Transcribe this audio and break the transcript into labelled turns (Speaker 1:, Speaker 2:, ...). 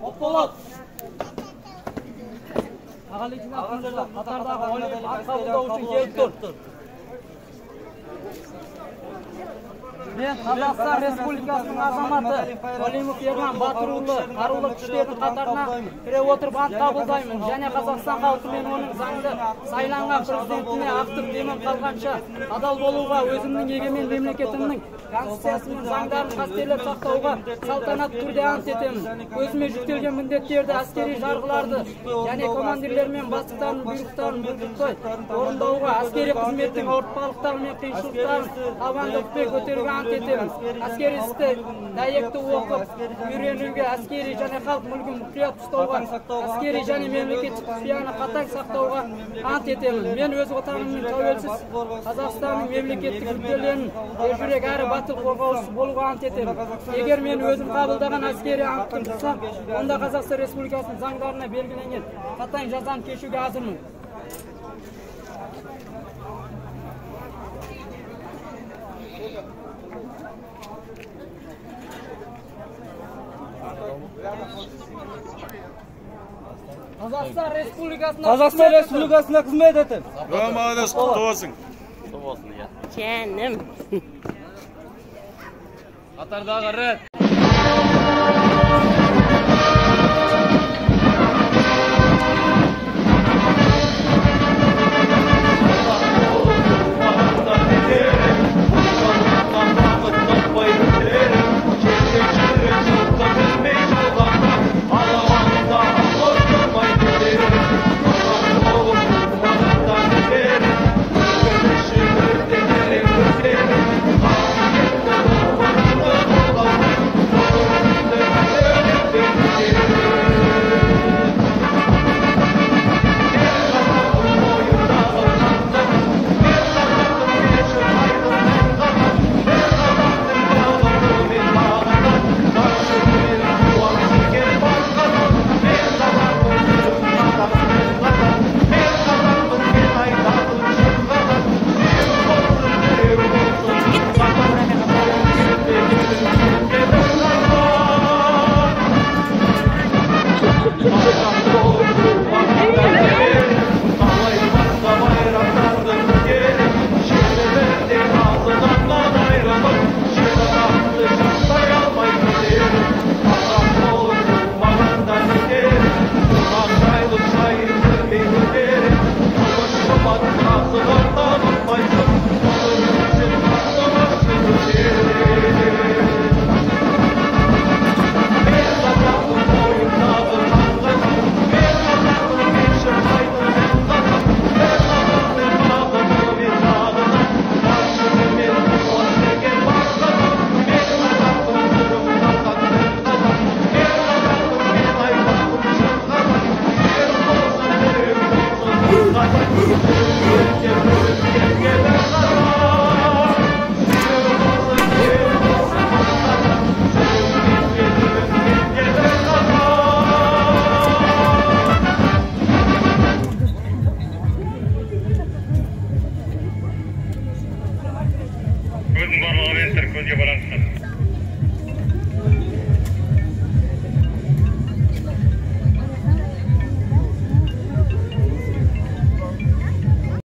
Speaker 1: Oppolat. Ağa leytenant Qatarдағы Oliyev ат қабылдау үшін келіп тұр. Мен Қазақстан Республикасының азаматы Олимов Ерлан Батырұлы қарулы күштердің қатарына кіре отырып ант қабылдаймын және Қазақстан халқы мен оның заңды сайланған президентіне ақтық демім қалғанша адал болуға, өзімнің егемен мемлекетімнің Конституциясы мен заңдарын қастерлеп сақтауға салтанатты түрде ант етемін. Өзіме жүктелген міндеттерді, әскери жарғыларды және командирлер мен бастықтардың бұйрықтарын бұлжытпай орындауға, әскери қызметтің ауыртпалықтары мен қиыншылықтарын табандылықпен көтеруге ант етемін. Әскери істі дәйекті оқып, үйренуге, әскери және халық мүлкін мұқият ұстауға, әскери және мемлекеттік құпияны қатаң сақтауға ант етемін. Мен өз отанымның тәуелсіз Қазақстанның мемлекеттік мүдделерін ержүрек әрі батыл қорғаушысы болуға ант етемін. Егер мен өзім қабылдаған әскери антты бұзсам, онда Қазақстан Республикасының заңдарына белгіленген қатаң жазаны кешуге hazırмын. Қазақстан Республикасына қызмет етем.
Speaker 2: Молодец, құтты болсын.
Speaker 3: Canım.
Speaker 1: Qatarдағы рет.
Speaker 2: Көздің барлығы мен көзге байланысқан.